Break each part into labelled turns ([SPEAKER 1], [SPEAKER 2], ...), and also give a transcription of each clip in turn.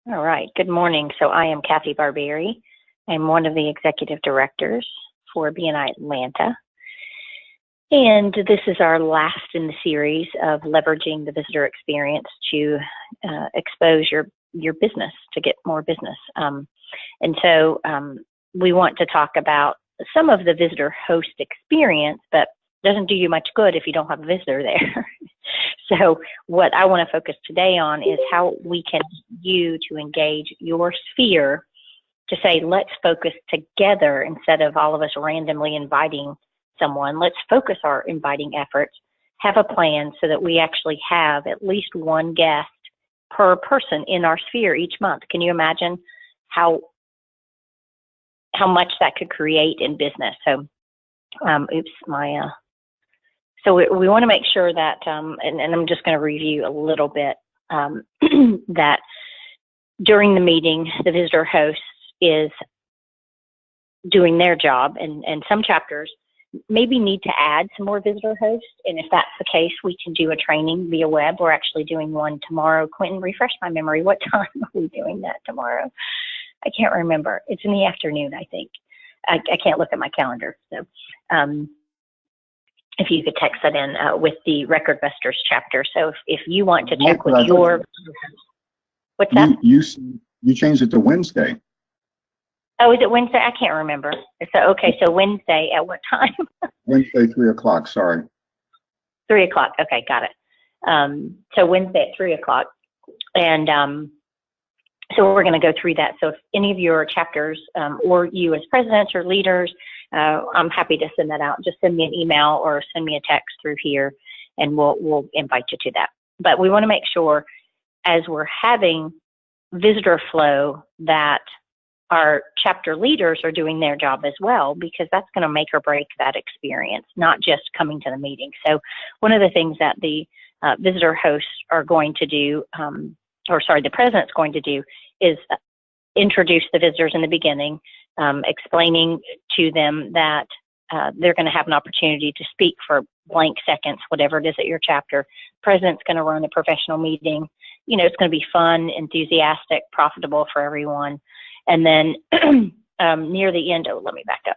[SPEAKER 1] All right, good morning. So I am Kathy Barberi. I'm one of the executive directors for BNI Atlanta. And this is our last in the series of leveraging the visitor experience to expose your business, to get more business. And so we want to talk about some of the visitor host experience, but it doesn't do you much good if you don't have a visitor there. So what I want to focus today on is how we can use to engage your sphere to say, let's focus together instead of all of us randomly inviting someone. Let's focus our inviting efforts, have a plan so that we actually have at least one guest per person in our sphere each month. Can you imagine how much that could create in business? So, So we want to make sure that, and I'm just going to review a little bit, that during the meeting, the visitor host is doing their job, and some chapters maybe need to add some more visitor hosts. And if that's the case, we can do a training via web. We're actually doing one tomorrow. Quentin, refresh my memory. What time are we doing that tomorrow? I can't remember. It's in the afternoon, I think. I can't look at my calendar. So if you could text that in with the Record Busters chapter. So if you want to check with your, what's that?
[SPEAKER 2] You changed it to Wednesday.
[SPEAKER 1] Oh, is it Wednesday? I can't remember. So, okay, so Wednesday at what time?
[SPEAKER 2] Wednesday, 3 o'clock, sorry.
[SPEAKER 1] 3 o'clock, okay, got it. So Wednesday at 3 o'clock. And so we're going to go through that. So if any of your chapters or you as presidents or leaders, I'm happy to send that out. Just send me an email or send me a text through here, and we'll invite you to that. But we want to make sure as we're having visitor flow that our chapter leaders are doing their job as well, because that's going to make or break that experience, not just coming to the meeting. So one of the things that the visitor hosts are going to do, the president's going to do, is introduce the visitors in the beginning, explaining to them that they're going to have an opportunity to speak for blank seconds, whatever it is at your chapter. President's going to run a professional meeting. You know, it's going to be fun, enthusiastic, profitable for everyone. And then near the end, let me back up.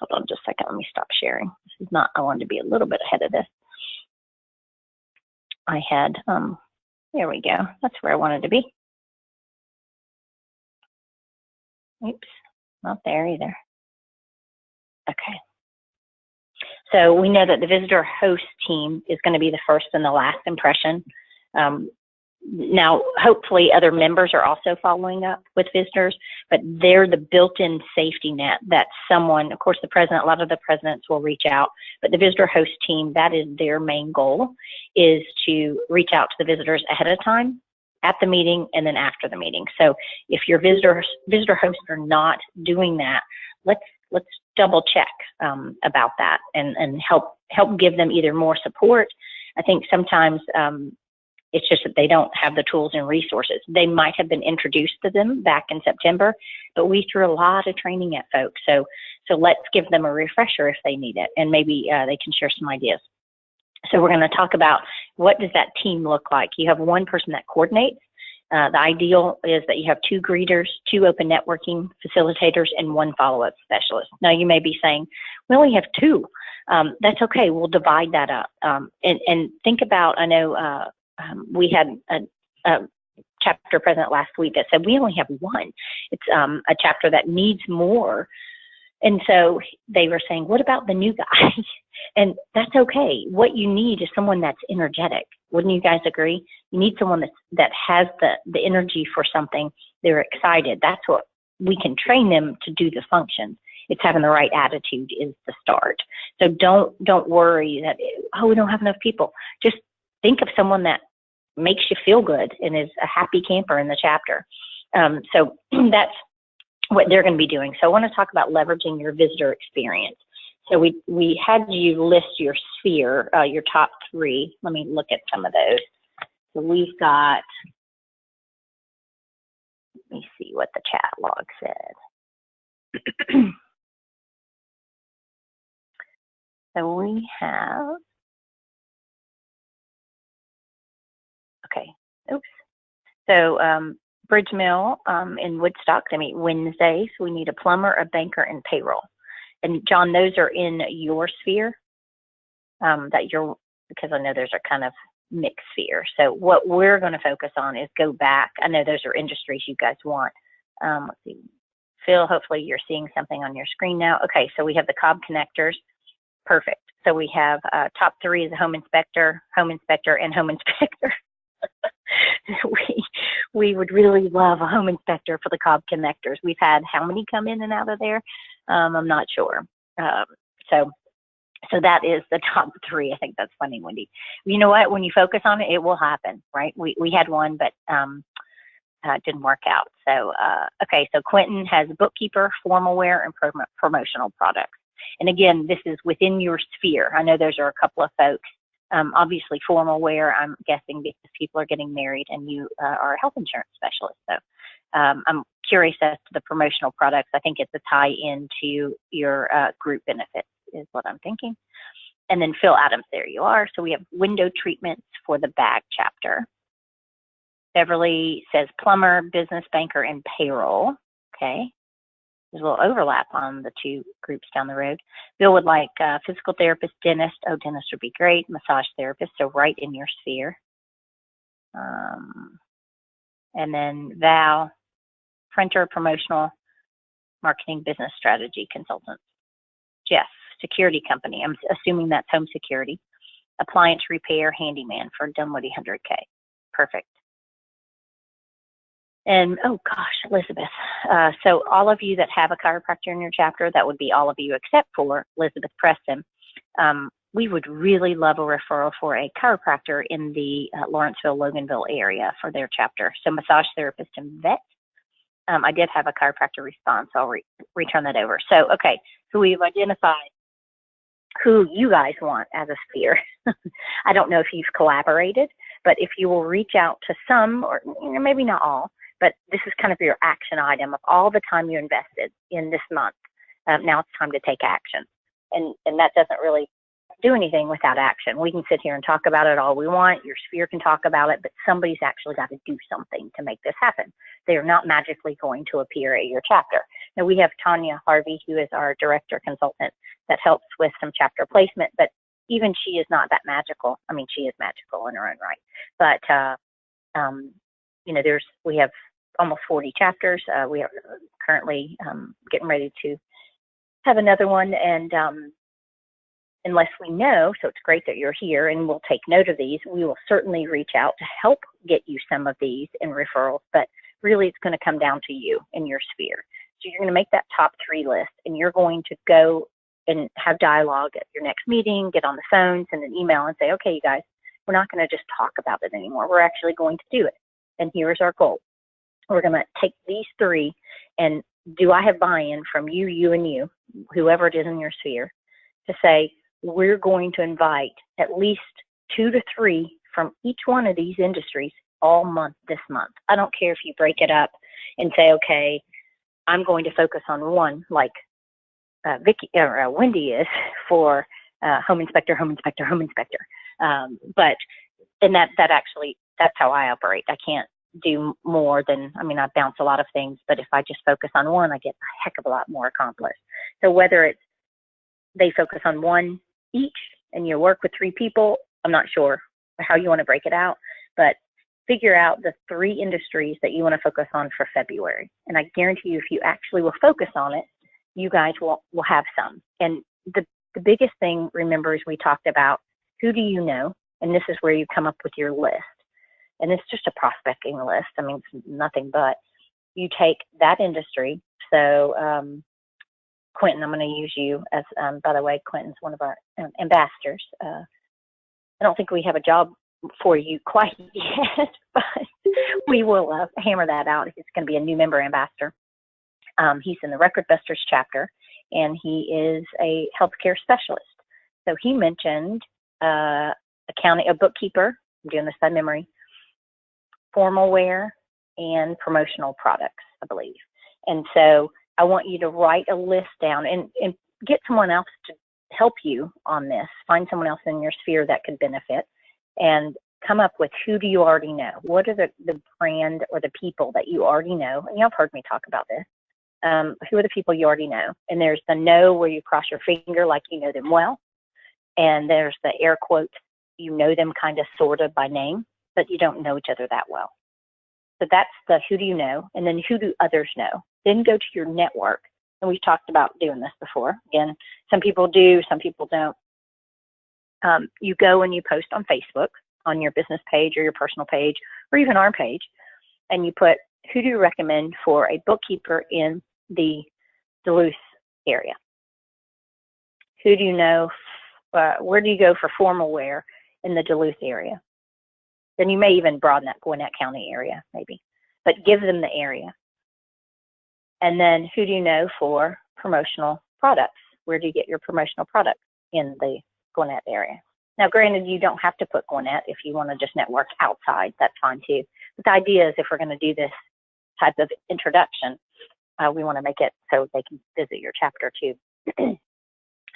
[SPEAKER 1] Hold on just a second. Let me stop sharing. This is not, I wanted to be a little bit ahead of this. I had, there we go. That's where I wanted to be. Oops, not there either. Okay. So we know that the visitor host team is going to be the first and the last impression. Now, hopefully other members are also following up with visitors, but they're the built-in safety net that someone, of course, the president, a lot of the presidents will reach out, but the visitor host team, that is their main goal, is to reach out to the visitors ahead of time, at the meeting, and then after the meeting. So if your visitor hosts are not doing that, let's double check about that and help give them either more support. I think sometimes it's just that they don't have the tools and resources. They might have been introduced to them back in September, but we threw a lot of training at folks. So let's give them a refresher if they need it, and maybe they can share some ideas. So we're going to talk about what does that team look like. You have one person that coordinates. The ideal is that you have 2 greeters, 2 open networking facilitators, and 1 follow-up specialist. Now you may be saying, we only have 2. That's okay. We'll divide that up. And think about, I know we had a chapter president last week that said we only have 1. It's a chapter that needs more. And so they were saying, what about the new guy? And that's okay. What you need is someone that's energetic. Wouldn't you guys agree? You need someone that has the energy for something. They're excited. That's what we can train them to do the functions. It's having the right attitude is the start. So don't worry that, oh, we don't have enough people. Just think of someone that makes you feel good and is a happy camper in the chapter. So that's what they're going to be doing. So I want to talk about leveraging your visitor experience. So we had you list your sphere, your top 3. Let me look at some of those. So we've got, let me see what the chat log said. So we have, okay, oops. So Bridge Mill in Woodstock, they meet Wednesdays. We need a plumber, a banker, and payroll. And John, those are in your sphere because I know those are kind of mixed sphere. So what we're going to focus on is go back. I know those are industries you guys want. Let's see. Phil, hopefully you're seeing something on your screen now. Okay, so we have the Cobb connectors. Perfect. So we have top 3 is a home inspector, and home inspector. we would really love a home inspector for the Cobb connectors. We've had how many come in and out of there? I'm not sure. So that is the top 3. I think that's funny, Wendy. You know what? When you focus on it, it will happen, right? We had one, but it didn't work out. So, okay, so Quentin has bookkeeper, formal wear, and promotional products. And again, this is within your sphere. I know those are a couple of folks. Obviously, formal wear, I'm guessing because people are getting married and you are a health insurance specialist. So I'm curious as to the promotional products. I think it's a tie into your group benefits is what I'm thinking. And then Phil Adams, there you are. So we have window treatments for the bag chapter. Beverly says plumber, business banker, and payroll. Okay. There's a little overlap on the 2 groups down the road. Bill would like physical therapist, dentist. Oh, dentist would be great. Massage therapist, so right in your sphere. And then Val, printer, promotional, marketing, business strategy consultant. Jeff, security company. I'm assuming that's home security. Appliance repair, handyman for Dunwoody 100K. Perfect. And, oh gosh, Elizabeth. So all of you that have a chiropractor in your chapter, that would be all of you except for Elizabeth Preston. We would really love a referral for a chiropractor in the Lawrenceville, Loganville area for their chapter. So massage therapist and vet. I did have a chiropractor response. I'll return that over. So, okay, so we've identified who you guys want as a sphere. I don't know if you've collaborated, but if you will reach out to some, or maybe not all, but this is kind of your action item of all the time you invested in this month. Now it's time to take action. And that doesn't really do anything without action. We can sit here and talk about it all we want. Your sphere can talk about it, but somebody's actually got to do something to make this happen. They are not magically going to appear at your chapter. Now we have Tanya Harvey, who is our director consultant that helps with some chapter placement, but even she is not that magical. I mean, she is magical in her own right, but we have almost 40 chapters. We are currently getting ready to have another one, and unless we know, so it's great that you're here and we'll take note of these, we will certainly reach out to help get you some of these in referrals, but really it's going to come down to you and your sphere. So you're going to make that top 3 list, and you're going to go and have dialogue at your next meeting, get on the phone, send an email and say, okay, you guys, we're not going to just talk about it anymore. We're actually going to do it. And here's our goal. We're going to take these 3, and do I have buy-in from you, you, and you, whoever it is in your sphere, to say, we're going to invite at least 2 to 3 from each one of these industries all month this month. I don't care if you break it up and say, okay, I'm going to focus on one, like Vicky or Wendy is for home inspector. But that's how I operate. I can't do more than, I bounce a lot of things, but if I just focus on one, I get a heck of a lot more accomplished. So whether it's they focus on one each and you work with 3 people, I'm not sure how you want to break it out, but figure out the 3 industries that you want to focus on for February. And I guarantee you, if you actually will focus on it, you guys will have some. And the biggest thing, remember, is we talked about who do you know, and this is where you come up with your list. And it's just a prospecting list. It's nothing but you take that industry. So Quentin, I'm going to use you as, by the way, Quentin's one of our ambassadors. I don't think we have a job for you quite yet, but we will hammer that out. He's going to be a new member ambassador. He's in the Record Busters chapter, and he is a healthcare specialist. So he mentioned accounting, a bookkeeper, I'm doing this by memory, formal wear, and promotional products, I believe. And so I want you to write a list down and get someone else to help you on this. Find someone else in your sphere that could benefit, and come up with who do you already know? What are the brand or the people that you already know? And y'all have heard me talk about this. Who are the people you already know? And there's the know where you cross your finger like you know them well. And there's the air quotes, you know them kind of sort of by name, but you don't know each other that well. So that's the who do you know, and then who do others know? Then go to your network. And we've talked about doing this before. Again, some people do, some people don't. You go and you post on Facebook, on your business page or your personal page, or even our page, and you put, who do you recommend for a bookkeeper in the Duluth area? Who do you know, where do you go for formal wear in the Duluth area? Then you may even broaden that Gwinnett County area, maybe, but give them the area. And then who do you know for promotional products? Where do you get your promotional products in the Gwinnett area? Now, granted, you don't have to put Gwinnett if you want to just network outside, that's fine too. But the idea is if we're going to do this type of introduction, we want to make it so they can visit your chapter too.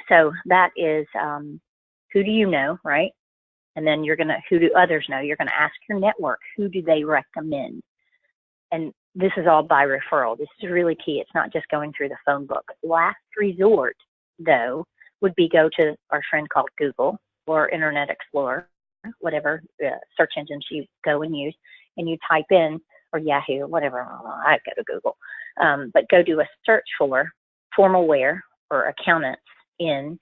[SPEAKER 1] So that is who do you know, right? And then you're going to, who do others know? You're going to ask your network, who do they recommend? And this is all by referral. This is really key. It's not just going through the phone book. Last resort, though, would be go to our friend called Google or Internet Explorer, whatever search engines you go and use, and you type in, or Yahoo, whatever, I go to Google, but go do a search for formal wear or accountants in,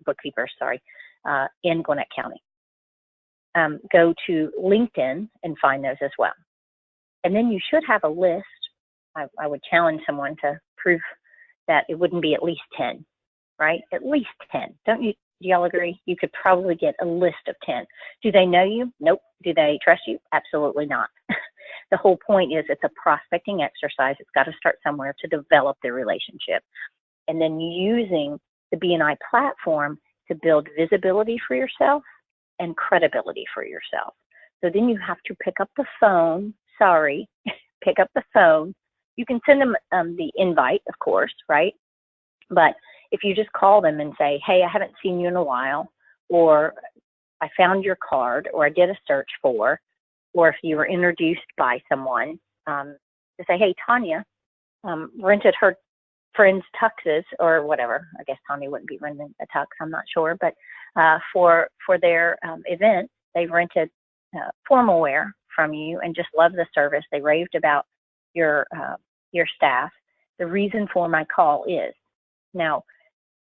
[SPEAKER 1] bookkeepers, sorry, in Gwinnett County. Go to LinkedIn and find those as well. And then you should have a list. I would challenge someone to prove that it wouldn't be at least 10, right? At least 10. Don't you? Do y'all agree? You could probably get a list of 10. Do they know you? Nope. Do they trust you? Absolutely not. The whole point is it's a prospecting exercise. It's got to start somewhere to develop the relationship. And then using the BNI platform to build visibility for yourself and credibility for yourself. So then you have to pick up the phone. Sorry, pick up the phone. You can send them the invite, of course, right? But if you just call them and say, hey, I haven't seen you in a while, or I found your card, or I did a search for, or if you were introduced by someone, to say, hey, Tanya rented her friend's tuxes, or whatever. I guess Tanya wouldn't be renting a tux, I'm not sure, but for their event, they rented formal wear from you and just loved the service. They raved about your staff. The reason for my call is, now,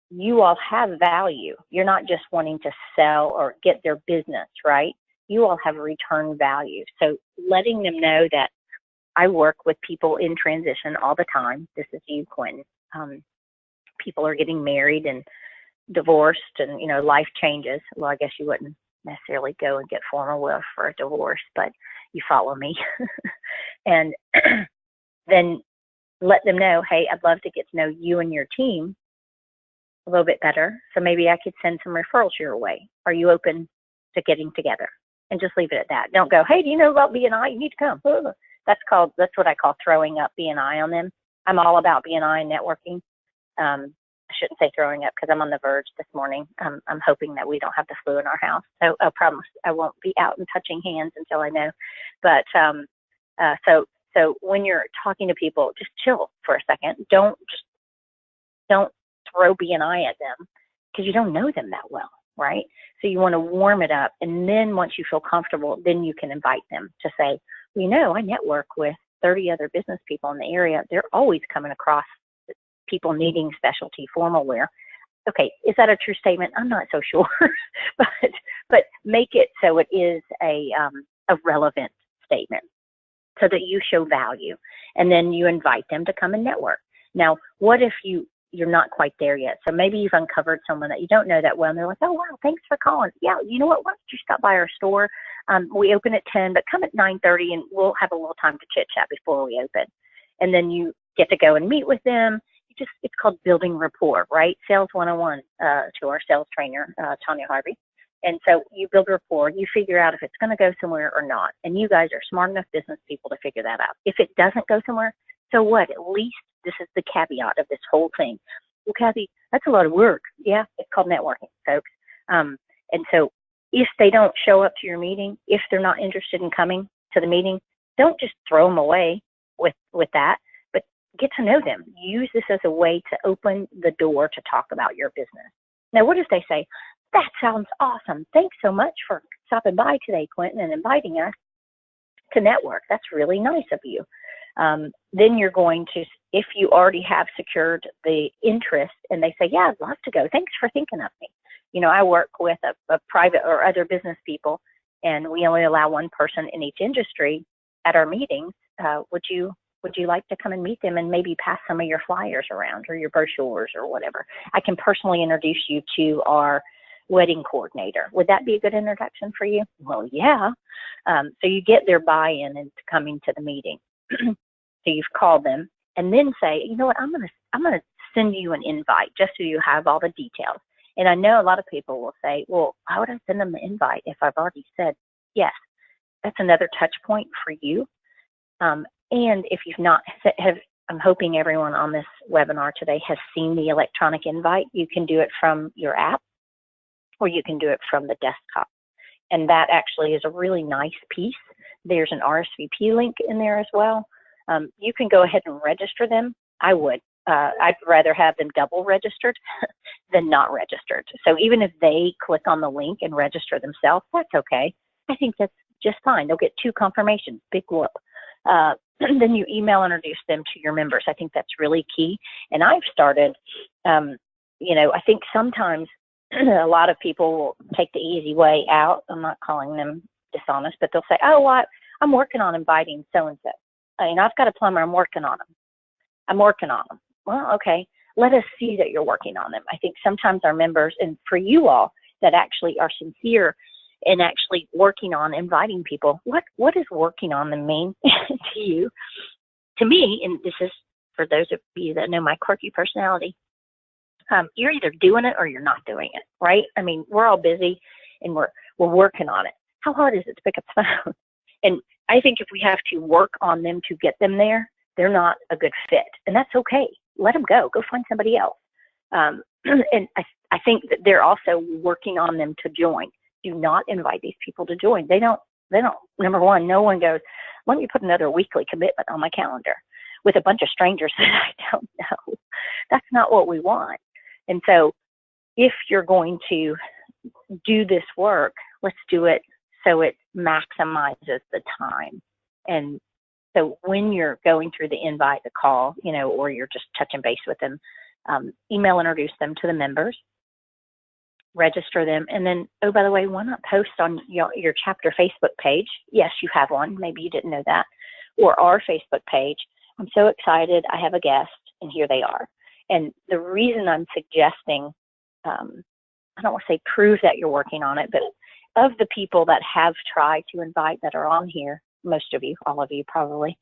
[SPEAKER 1] you all have value. You're not just wanting to sell or get their business, right? You all have return value. So letting them know that I work with people in transition all the time. This is you, Quentin. People are getting married and divorced and, you know, life changes. Well, I guess you wouldn't necessarily go and get formal wear for a divorce, but you follow me. And then let them know, hey, I'd love to get to know you and your team a little bit better. So maybe I could send some referrals your way. Are you open to getting together? And just leave it at that. Don't go, hey, do you know about BNI? You need to come. That's what I call throwing up BNI on them. I'm all about BNI and networking. I shouldn't say throwing up because I'm on the verge this morning. I'm hoping that we don't have the flu in our house. So I promise I won't be out and touching hands until I know. But so when you're talking to people, just chill for a second. Don't throw BNI at them because you don't know them that well, right? So you want to warm it up. And then once you feel comfortable, then you can invite them to say, well, you know, I network with 30 other business people in the area. They're always coming across people needing specialty formal wear. Okay, is that a true statement? I'm not so sure, but make it so it is a relevant statement so that you show value. And then you invite them to come and network. Now, what if you're not quite there yet? So maybe you've uncovered someone that you don't know that well, and they're like, oh, wow, thanks for calling. Yeah, you know what? Why don't you stop by our store? We open at 10, but come at 9:30, and we'll have a little time to chit-chat before we open. And then you get to go and meet with them. It's called building rapport, right? Sales 101 to our sales trainer, Tanya Harvey. And so you build rapport. You figure out if it's going to go somewhere or not. And you guys are smart enough business people to figure that out. If it doesn't go somewhere, so what? At least this is the caveat of this whole thing. Well, Kathy, that's a lot of work. Yeah, it's called networking, folks. And so if they don't show up to your meeting, if they're not interested in coming to the meeting, don't just throw them away with that, but get to know them. Use this as a way to open the door to talk about your business. Now, what if they say, that sounds awesome. Thanks so much for stopping by today, Quentin, and inviting us to network. That's really nice of you. Then you're going to, if you already have secured the interest and they say, yeah, I'd love to go. Thanks for thinking of me. You know, I work with a private or other business people, and we only allow one person in each industry at our meetings. Would you like to come and meet them and maybe pass some of your flyers around or your brochures or whatever? I can personally introduce you to our wedding coordinator. Would that be a good introduction for you? Well, yeah. So you get their buy-in into coming to the meeting. So you've called them, and then say, you know what, I'm gonna send you an invite just so you have all the details. And I know a lot of people will say, well, how would I send them the invite if I've already said yes? That's another touch point for you. And if you've not, I'm hoping everyone on this webinar today has seen the electronic invite. You can do it from your app, or you can do it from the desktop. And that actually is a really nice piece. There's an RSVP link in there as well. You can go ahead and register them. I would. I'd rather have them double registered than not registered. So even if they click on the link and register themselves, that's okay. I think that's just fine. They'll get 2 confirmations, big whoop. Then you email introduce them to your members. I think that's really key. And I've started, you know, I think sometimes a lot of people will take the easy way out. I'm not calling them dishonest, but they'll say, oh, well, I'm working on inviting so-and-so. I mean, I've got a plumber. I'm working on them. Well, okay. Let us see that you're working on them. I think sometimes our members, and for you all that actually are sincere in actually working on inviting people, what does working on them mean to you? To me, and this is for those of you that know my quirky personality, you're either doing it or you're not doing it, right? I mean, we're all busy and we're working on it. How hard is it to pick up the phone? And I think if we have to work on them to get them there, they're not a good fit. And that's okay. Let them go. Go find somebody else. And I think that they're also working on them to join. Do not invite these people to join. They don't, number one, no one goes, let me put another weekly commitment on my calendar with a bunch of strangers that I don't know. That's not what we want. And so if you're going to do this work, let's do it so it maximizes the time. And so when you're going through the invite, the call, you know, or you're just touching base with them, email introduce them to the members, register them, and then, oh, by the way, why not post on your chapter Facebook page? Yes, you have one. Maybe you didn't know that. Or our Facebook page. I'm so excited. I have a guest, and here they are. And the reason I'm suggesting, I don't want to say prove that you're working on it, but of the people that have tried to invite that are on here, most of you, all of you probably,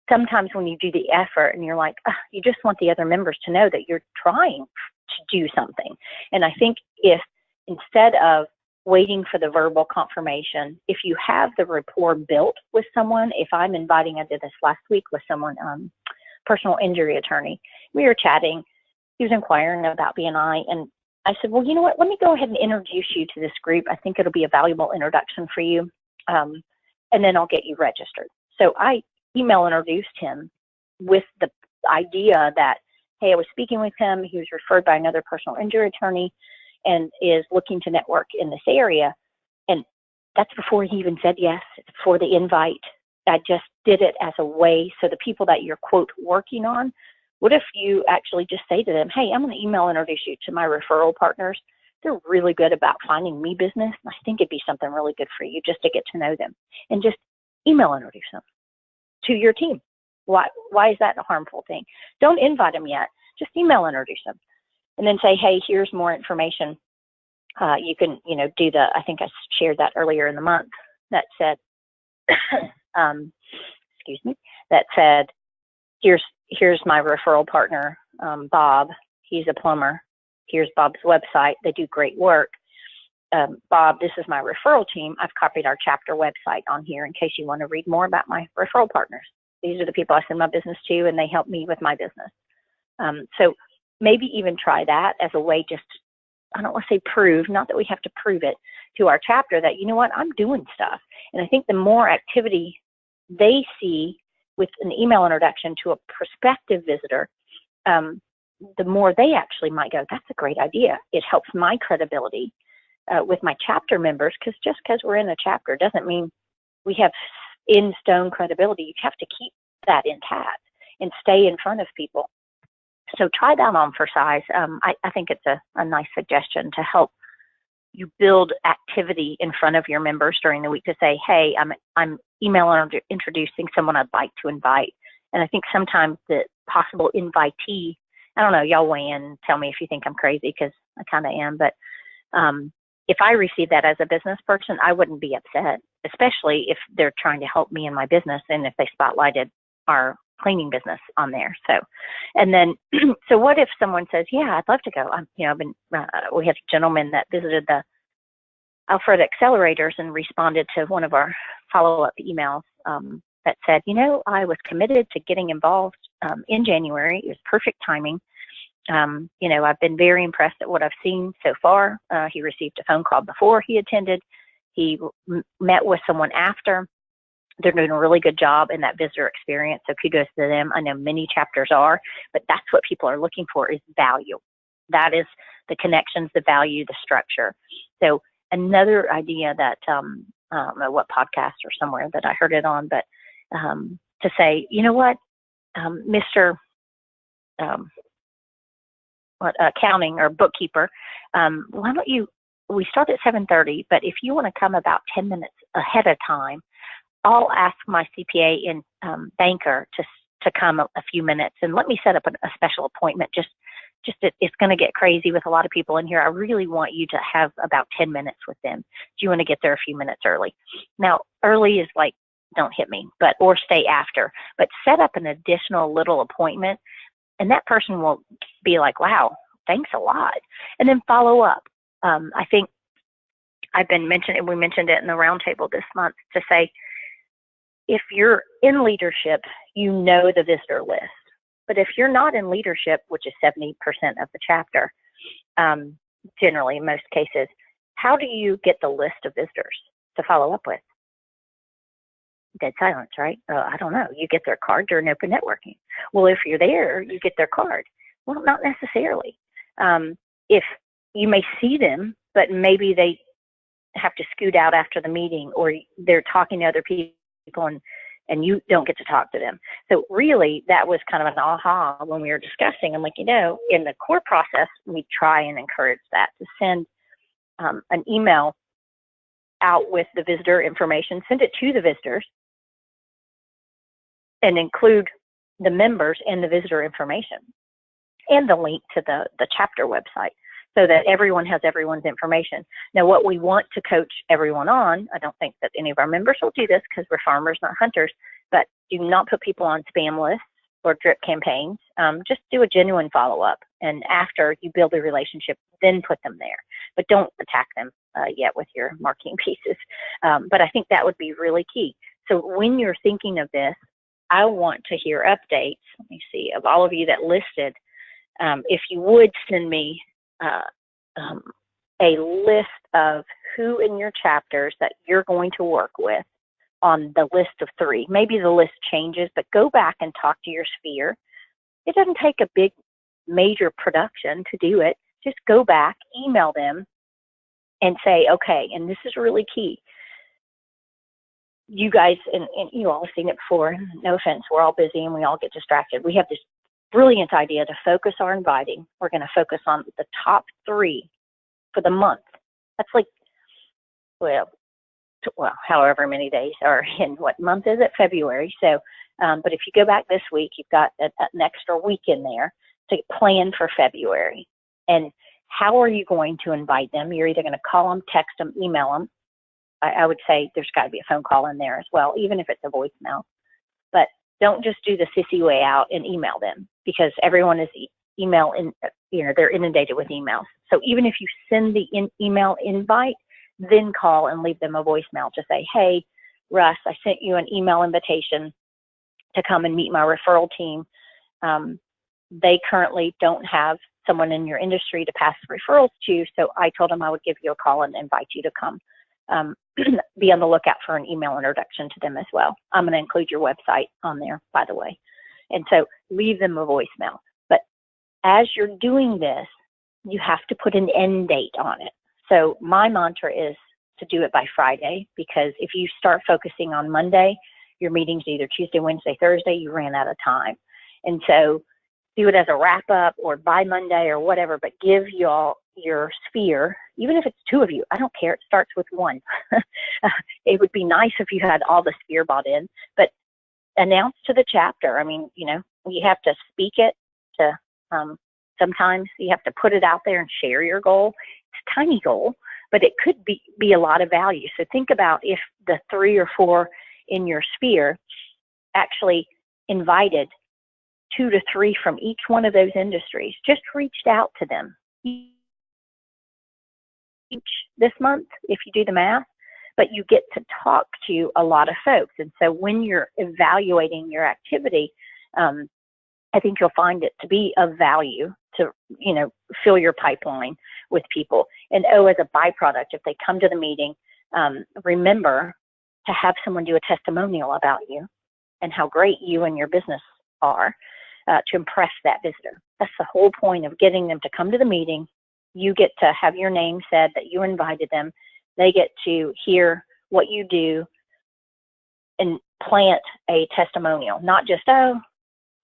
[SPEAKER 1] sometimes when you do the effort and you're like, you just want the other members to know that you're trying to do something. And I think if instead of waiting for the verbal confirmation, if you have the rapport built with someone, if I'm inviting, I did this last week with someone, personal injury attorney, we were chatting, he was inquiring about BNI, and I said, well, you know what, let me go ahead and introduce you to this group. I think it'll be a valuable introduction for you, and then I'll get you registered. So I email introduced him with the idea that, hey, I was speaking with him, he was referred by another personal injury attorney and is looking to network in this area. And that's before he even said yes, it's before the invite. I just did it as a way so the people that you're, quote, working on, what if you actually just say to them, hey, I'm going to email introduce you to my referral partners. They're really good about finding me business. I think it'd be something really good for you just to get to know them. And just email introduce them to your team. Why is that a harmful thing? Don't invite them yet. Just email introduce them. And then say, hey, here's more information. You can, do I think I shared that earlier in the month that said, that said, here's my referral partner, Bob. He's a plumber. Here's Bob's website. They do great work. Bob, this is my referral team. I've copied our chapter website on here in case you want to read more about my referral partners. These are the people I send my business to, and they help me with my business. So maybe even try that as a way just, I don't want to say prove, not that we have to prove it to our chapter that, you know what, I'm doing stuff. And I think the more activity they see with an email introduction to a prospective visitor, the more they actually might go, that's a great idea. It helps my credibility with my chapter members, because just because we're in a chapter doesn't mean we have in stone credibility. You have to keep that intact and stay in front of people. So try that on for size. I think it's a nice suggestion to help you build activity in front of your members during the week to say, hey, I'm emailing introducing someone I'd like to invite. And I think sometimes the possible invitee, I don't know, y'all weigh in and tell me if you think I'm crazy, because I kind of am, but if I receive that as a business person, I wouldn't be upset, especially if they're trying to help me in my business and if they spotlighted our cleaning business on there. So, and then, so what if someone says, yeah, I'd love to go. We had a gentleman that visited the Alfred Accelerators and responded to one of our follow-up emails that said, I was committed to getting involved in January. It was perfect timing. I've been very impressed at what I've seen so far. He received a phone call before he attended. He met with someone after. They're doing a really good job in that visitor experience, so kudos to them. I know many chapters are, but that's what people are looking for, is value. That is the connections, the value, the structure. So another idea that, I don't know what podcast or somewhere that I heard it on, but to say, you know what, Mr. Accounting or bookkeeper, why don't you, we start at 7:30, but if you want to come about 10 minutes ahead of time, I'll ask my CPA and banker to come a few minutes, and let me set up a special appointment. Just it's going to get crazy with a lot of people in here. I really want you to have about 10 minutes with them. Do you want to get there a few minutes early? Now, early is like, don't hit me, or stay after, but set up an additional little appointment, and that person will be like, wow, thanks a lot. And then follow up. I think I've been mentioning, and we mentioned it in the roundtable this month, to say, if you're in leadership, you know the visitor list. But if you're not in leadership, which is 70% of the chapter, generally in most cases, how do you get the list of visitors to follow up with? Dead silence, right? I don't know. You get their card during open networking. Well, if you're there, you get their card. Well, not necessarily. If you may see them, but maybe they have to scoot out after the meeting, or they're talking to other people and you don't get to talk to them. So really, that was kind of an aha when we were discussing. I'm like, in the core process, we try and encourage that, to send an email out with the visitor information, send it to the visitors, and include the members in the visitor information and the link to the chapter website, so that everyone has everyone's information. Now, what we want to coach everyone on, I don't think that any of our members will do this because we're farmers, not hunters, but do not put people on spam lists or drip campaigns. Just do a genuine follow-up. And after you build a relationship, then put them there. But don't attack them yet with your marketing pieces. But I think that would be really key. So when you're thinking of this, I want to hear updates. Let me see, of all of you that listed, if you would send me a list of who in your chapters that you're going to work with on the list of 3. Maybe the list changes, but go back and talk to your sphere. It doesn't take a big major production to do it. Just go back, email them, and say, okay, and this is really key. You guys, and you all have seen it before, no offense, we're all busy and we all get distracted. We have this brilliant idea to focus our inviting. We're going to focus on the top 3 for the month. That's like, well, however many days are in, what month is it? February. So, but if you go back this week, you've got an extra week in there to plan for February. And how are you going to invite them? You're either going to call them, text them, email them. I would say there's got to be a phone call in there as well, even if it's a voicemail. But don't just do the sissy way out and email them, because everyone is they're inundated with emails. So even if you send the email invite, then call and leave them a voicemail to say, hey, Russ, I sent you an email invitation to come and meet my referral team. They currently don't have someone in your industry to pass referrals to. So I told them I would give you a call and invite you to come. Be on the lookout for an email introduction to them as well. I'm going to include your website on there, by the way. And so leave them a voicemail. But as you're doing this, you have to put an end date on it. So my mantra is to do it by Friday, because if you start focusing on Monday, your meeting's either Tuesday, Wednesday, Thursday, you ran out of time. And so do it as a wrap up or by Monday or whatever, but give y'all your sphere, even if it's 2 of you, I don't care. It starts with 1. It would be nice if you had all the sphere bought in, but announce to the chapter. I mean, you know, you have to speak it to, sometimes you have to put it out there and share your goal. It's a tiny goal, but it could be a lot of value. So think about if the 3 or 4 in your sphere actually invited 2 to 3 from each one of those industries, just reached out to them each this month, if you do the math, but you get to talk to a lot of folks. And so when you're evaluating your activity, I think you'll find it to be of value to, you know, fill your pipeline with people. And as a byproduct, if they come to the meeting, remember to have someone do a testimonial about you and how great you and your business are, to impress that visitor. That's the whole point of getting them to come to the meeting. You get to have your name said that you invited them. They get to hear what you do and plant a testimonial, not just, oh,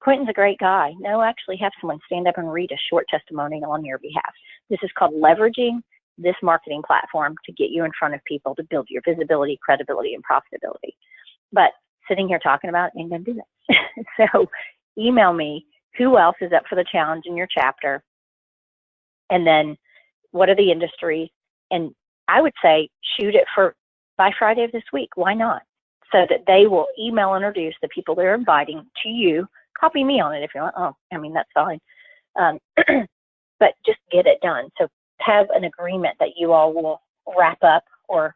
[SPEAKER 1] Quentin's a great guy. No, actually have someone stand up and read a short testimonial on your behalf. This is called leveraging this marketing platform to get you in front of people to build your visibility, credibility, and profitability. But sitting here talking about it ain't gonna do that. So email me who else is up for the challenge in your chapter, and then what are the industries, and I would say shoot it for by Friday of this week. Why not? So that they will email introduce the people they're inviting to you. Copy me on it if you want. Oh, I mean, that's fine. But just get it done. So have an agreement that you all will wrap up or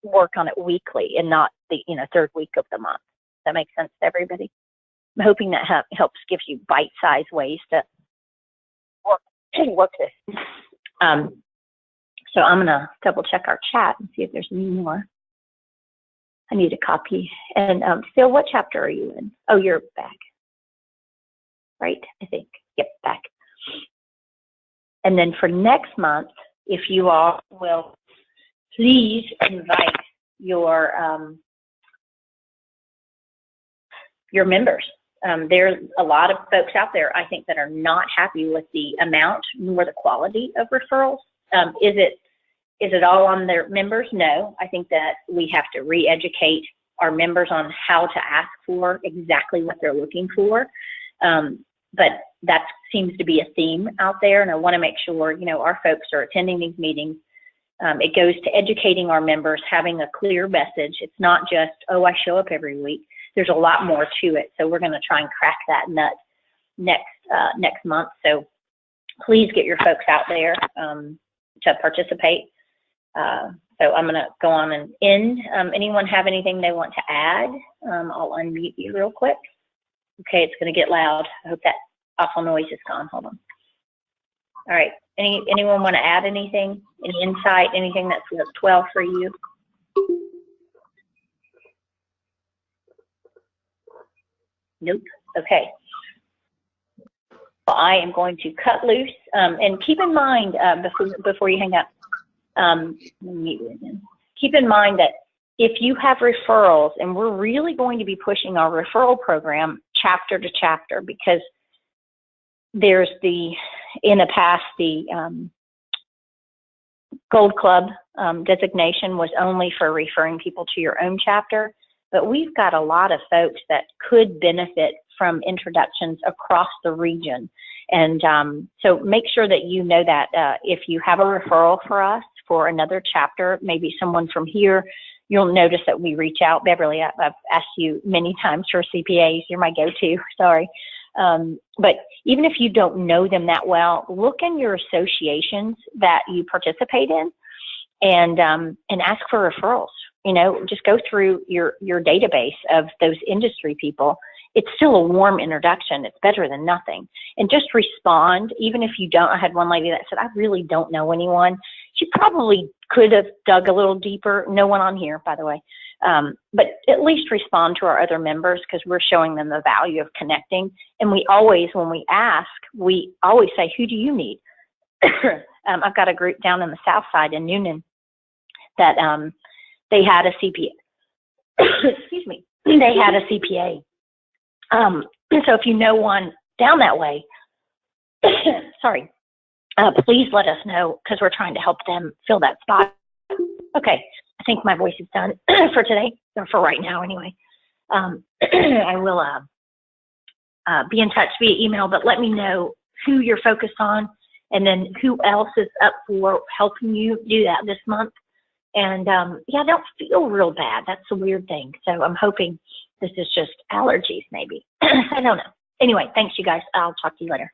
[SPEAKER 1] work on it weekly and not the 3rd week of the month. That makes sense to everybody? I'm hoping that helps give you bite-sized ways to work this. So I'm going to double check our chat and see if there's any more. I need a copy. And Phil, what chapter are you in? Oh, you're back. Right, I think. Yep, back. And then for next month, if you all will please invite your members. There's a lot of folks out there, I think, that are not happy with the amount nor the quality of referrals. Is it all on their members? No, I think that we have to re-educate our members on how to ask for exactly what they're looking for. But that seems to be a theme out there, and I want to make sure, our folks are attending these meetings. It goes to educating our members, having a clear message. It's not just, oh, I show up every week. There's a lot more to it, so we're going to try and crack that nut next month. So please get your folks out there to participate. So I'm going to go on and end. Anyone have anything they want to add? I'll unmute you real quick. Okay, it's going to get loud. I hope that awful noise is gone. Hold on. All right. Anyone want to add anything? Any insight? Anything that's worked well for you? Nope. Okay. Well, I am going to cut loose. And keep in mind, before you hang up, keep in mind that if you have referrals, and we're really going to be pushing our referral program chapter to chapter, because there's in the past, the Gold Club designation was only for referring people to your own chapter, but we've got a lot of folks that could benefit from introductions across the region. And so make sure that you know that if you have a referral for us for another chapter, maybe someone from here, you'll notice that we reach out. Beverly, I've asked you many times for CPAs. You're my go-to, sorry. But even if you don't know them that well, look in your associations that you participate in and ask for referrals. Just go through your database of those industry people it's still a warm introduction. It's better than nothing. And just respond, even if you don't. I had one lady that said, I really don't know anyone. She probably could have dug a little deeper. No one on here, by the way. But at least respond to our other members, because we're showing them the value of connecting. And we always, when we ask, we always say, who do you need? I've got a group down in the South Side in Noonan that they had a CPA. Excuse me. They had a CPA. So if you know one down that way, sorry, please let us know, because we're trying to help them fill that spot. Okay, I think my voice is done for today, or for right now anyway. I will be in touch via email, but let me know who you're focused on, and then who else is up for helping you do that this month. And yeah, don't feel real bad. That's a weird thing. So I'm hoping this is just allergies, maybe. I don't know. Anyway, thanks, you guys. I'll talk to you later.